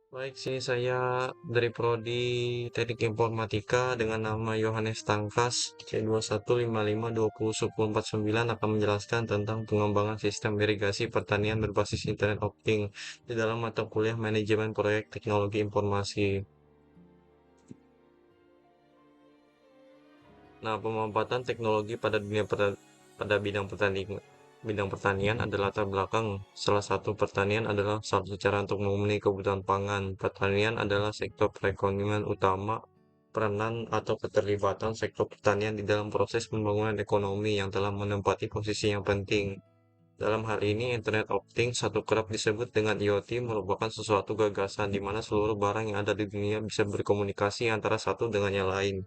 Baik, sini saya dari Prodi Teknik Informatika dengan nama Yohanes Tangkas C2155201049 akan menjelaskan tentang pengembangan sistem irigasi pertanian berbasis internet opting di dalam mata kuliah Manajemen Proyek Teknologi Informasi. Nah, pemanfaatan teknologi pada pada bidang pertanian adalah latar belakang. Salah satu pertanian adalah satu cara untuk memenuhi kebutuhan pangan. Pertanian adalah sektor perekonomian utama. Peranan atau keterlibatan sektor pertanian di dalam proses pembangunan ekonomi yang telah menempati posisi yang penting. Dalam hal ini, Internet of Things, satu kerap disebut dengan IoT, merupakan sesuatu gagasan di mana seluruh barang yang ada di dunia bisa berkomunikasi antara satu dengan yang lain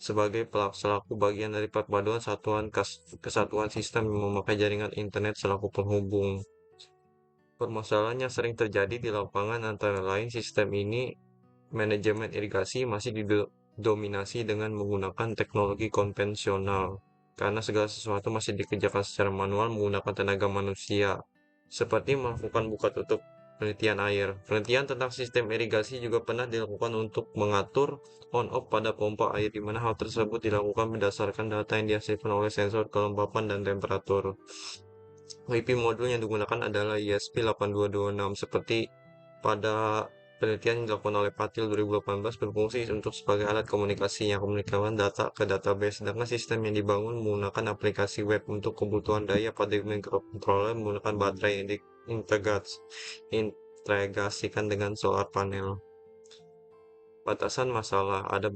sebagai selaku bagian dari perpaduan kesatuan sistem yang memakai jaringan internet selaku penghubung. Permasalahan yang sering terjadi di lapangan antara lain sistem ini manajemen irigasi masih didominasi dengan menggunakan teknologi konvensional karena segala sesuatu masih dikerjakan secara manual menggunakan tenaga manusia seperti melakukan buka tutup penelitian air. Penelitian tentang sistem irigasi juga pernah dilakukan untuk mengatur on-off pada pompa air, di mana hal tersebut dilakukan berdasarkan data yang dihasilkan oleh sensor kelembapan dan temperatur. WiFi modul yang digunakan adalah ESP8226 seperti pada penelitian yang dilakukan oleh Patil 2018 berfungsi untuk sebagai alat komunikasi yang komunikasikan data ke database, sedangkan sistem yang dibangun menggunakan aplikasi web untuk kebutuhan daya pada microcontroller menggunakan baterai yang diintegrasikan dengan solar panel. Batasan masalah ada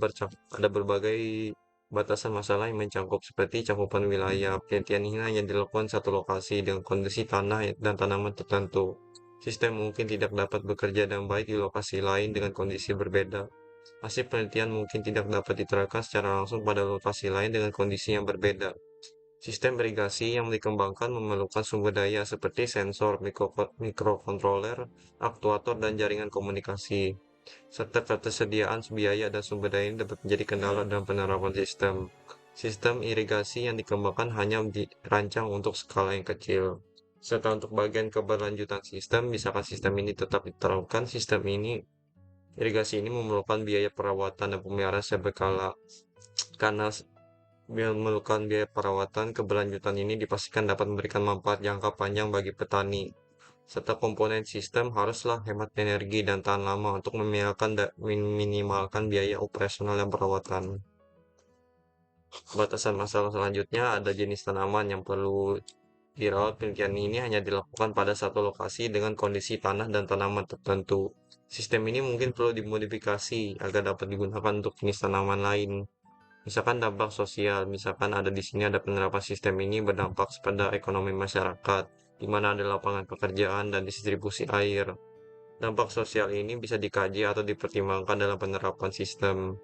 berbagai batasan masalah yang mencangkup seperti cakupan wilayah. Penelitian ini hanya dilakukan satu lokasi dengan kondisi tanah dan tanaman tertentu. Sistem mungkin tidak dapat bekerja dengan baik di lokasi lain dengan kondisi berbeda. Hasil penelitian mungkin tidak dapat diterapkan secara langsung pada lokasi lain dengan kondisi yang berbeda. Sistem irigasi yang dikembangkan memerlukan sumber daya seperti sensor, mikrokontroler, aktuator, dan jaringan komunikasi serta ketersediaan biaya dan sumber daya ini dapat menjadi kendala dalam penerapan sistem. Sistem irigasi yang dikembangkan hanya dirancang untuk skala yang kecil. Serta untuk bagian keberlanjutan sistem, misalkan sistem ini tetap diterapkan, sistem ini irigasi ini memerlukan biaya perawatan dan pemeliharaan secara berkala. Karena memerlukan biaya perawatan, keberlanjutan ini dipastikan dapat memberikan manfaat jangka panjang bagi petani serta komponen sistem haruslah hemat energi dan tahan lama untuk minimalkan biaya operasional dan perawatan. Batasan masalah selanjutnya ada jenis tanaman yang perlu dirawat. Penelitian ini hanya dilakukan pada satu lokasi dengan kondisi tanah dan tanaman tertentu. Sistem ini mungkin perlu dimodifikasi agar dapat digunakan untuk jenis tanaman lain. Misalkan dampak sosial, misalkan ada di sini ada penerapan sistem ini berdampak pada ekonomi masyarakat, di mana ada lapangan pekerjaan dan distribusi air. Dampak sosial ini bisa dikaji atau dipertimbangkan dalam penerapan sistem.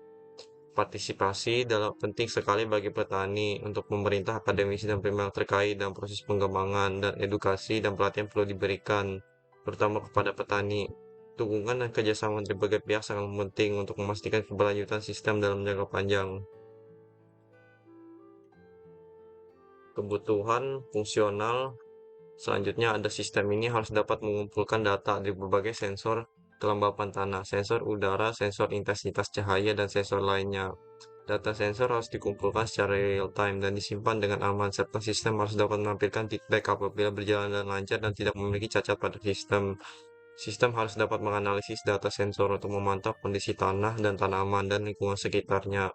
Partisipasi dalam penting sekali bagi petani untuk pemerintah, akademisi, dan pihak terkait dalam proses pengembangan dan edukasi dan pelatihan perlu diberikan, terutama kepada petani. Dukungan dan kerjasama dari berbagai pihak sangat penting untuk memastikan keberlanjutan sistem dalam jangka panjang. Kebutuhan fungsional selanjutnya ada sistem ini harus dapat mengumpulkan data dari berbagai sensor kelembapan tanah, sensor udara, sensor intensitas cahaya, dan sensor lainnya. Data sensor harus dikumpulkan secara real time dan disimpan dengan aman, serta sistem harus dapat menampilkan feedback apabila berjalan dengan lancar dan tidak memiliki cacat pada sistem. Sistem harus dapat menganalisis data sensor untuk memantau kondisi tanah dan tanaman dan lingkungan sekitarnya.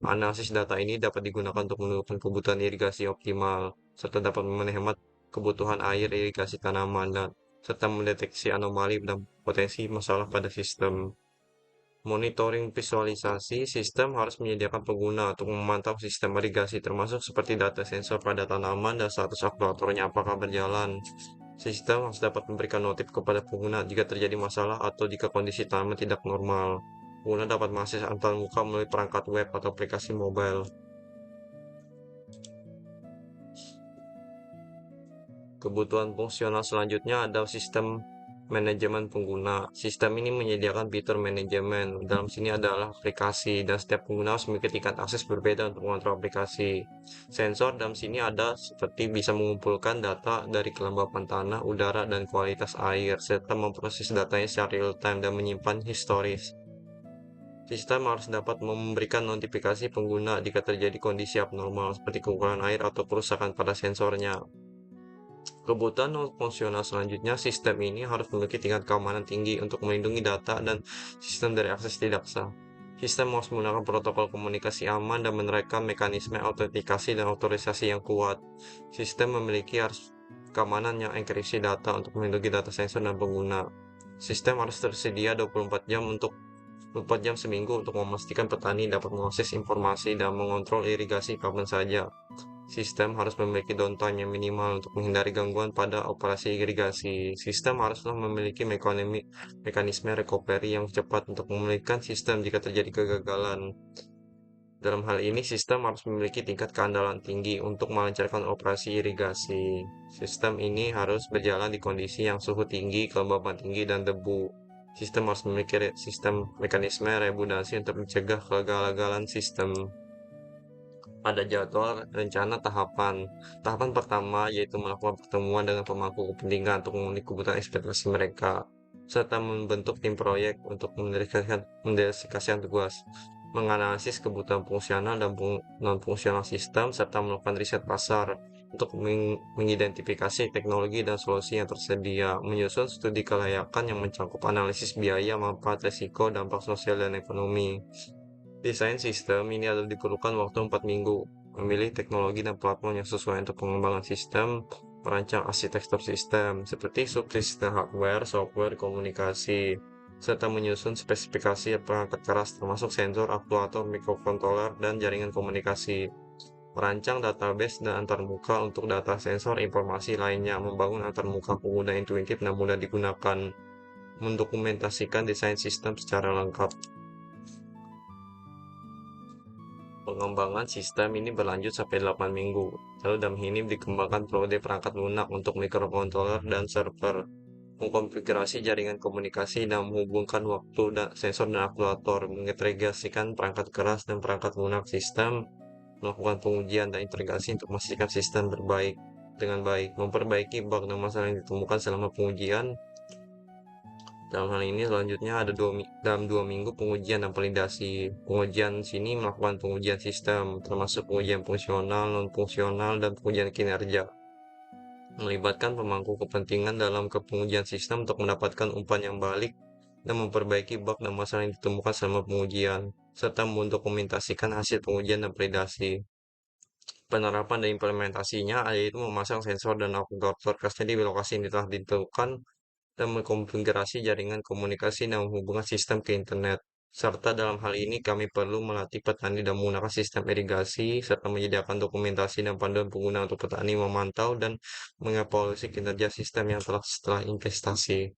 Analisis data ini dapat digunakan untuk menentukan kebutuhan irigasi optimal, serta dapat menghemat kebutuhan air irigasi tanaman, dan serta mendeteksi anomali dan potensi masalah pada sistem. Monitoring visualisasi sistem harus menyediakan pengguna untuk memantau sistem irigasi termasuk seperti data sensor pada tanaman dan status aktuatornya apakah berjalan. Sistem harus dapat memberikan notif kepada pengguna jika terjadi masalah atau jika kondisi tanaman tidak normal. Pengguna dapat mengakses antar muka melalui perangkat web atau aplikasi mobile. Kebutuhan fungsional selanjutnya ada sistem Manajemen pengguna. Sistem ini menyediakan fitur manajemen. Dalam sini adalah aplikasi dan setiap pengguna harus memiliki tingkat akses berbeda untuk mengontrol aplikasi. Sensor dalam sini ada seperti bisa mengumpulkan data dari kelembapan tanah, udara, dan kualitas air, serta memproses datanya secara real time dan menyimpan historis. Sistem harus dapat memberikan notifikasi pengguna jika terjadi kondisi abnormal seperti kekurangan air atau kerusakan pada sensornya. Kebutuhan fungsional selanjutnya, sistem ini harus memiliki tingkat keamanan tinggi untuk melindungi data dan sistem dari akses tidak sah. Sistem harus menggunakan protokol komunikasi aman dan menerapkan mekanisme autentikasi dan otorisasi yang kuat. Sistem memiliki harus keamanan yang enkripsi data untuk melindungi data sensor dan pengguna. Sistem harus tersedia 24 jam seminggu untuk memastikan petani dapat mengakses informasi dan mengontrol irigasi kapan saja. Sistem harus memiliki downtime yang minimal untuk menghindari gangguan pada operasi irigasi. Sistem haruslah memiliki mekanisme recovery yang cepat untuk memulihkan sistem jika terjadi kegagalan. Dalam hal ini, sistem harus memiliki tingkat keandalan tinggi untuk melancarkan operasi irigasi. Sistem ini harus berjalan di kondisi yang suhu tinggi, kelembaban tinggi, dan debu. Sistem harus memiliki sistem mekanisme redundansi untuk mencegah kegagalan sistem. Ada jadwal rencana tahapan. Tahapan pertama yaitu melakukan pertemuan dengan pemangku kepentingan untuk memenuhi kebutuhan ekspektasi mereka, serta membentuk tim proyek untuk mendedikasikan tugas, menganalisis kebutuhan fungsional dan non-fungsional sistem, serta melakukan riset pasar untuk mengidentifikasi teknologi dan solusi yang tersedia, menyusun studi kelayakan yang mencakup analisis biaya, manfaat, risiko, dampak sosial dan ekonomi. Desain sistem ini adalah diperlukan waktu 4 minggu, memilih teknologi dan platform yang sesuai untuk pengembangan sistem, merancang arsitektur sistem, seperti subsistem hardware, software, komunikasi, serta menyusun spesifikasi perangkat keras termasuk sensor, aktuator, microcontroller, dan jaringan komunikasi. Merancang database dan antarmuka untuk data sensor informasi lainnya, membangun antarmuka pengguna intuitif dan mudah digunakan, mendokumentasikan desain sistem secara lengkap. Pengembangan sistem ini berlanjut sampai 8 minggu. Lalu dalam ini dikembangkan periode perangkat lunak untuk microcontroller dan server, mengkonfigurasi jaringan komunikasi dan menghubungkan waktu dan sensor dan aktuator, mengintegrasikan perangkat keras dan perangkat lunak sistem, melakukan pengujian dan integrasi untuk memastikan sistem berbaik dengan baik, memperbaiki bug dan masalah yang ditemukan selama pengujian. Dalam hal ini selanjutnya ada dalam 2 minggu pengujian dan validasi. Pengujian sini melakukan pengujian sistem, termasuk pengujian fungsional, non-fungsional, dan pengujian kinerja. Melibatkan pemangku kepentingan dalam pengujian sistem untuk mendapatkan umpan yang balik dan memperbaiki bug dan masalah yang ditemukan selama pengujian, serta mendokumentasikan hasil pengujian dan validasi. Penerapan dan implementasinya yaitu memasang sensor dan aktuator custom di lokasi yang telah ditentukan dan mengkonfigurasi jaringan komunikasi dan menghubungkan sistem ke internet. Serta dalam hal ini kami perlu melatih petani dan menggunakan sistem irigasi, serta menyediakan dokumentasi dan panduan pengguna untuk petani memantau dan mengevaluasi kinerja sistem yang telah setelah investasi.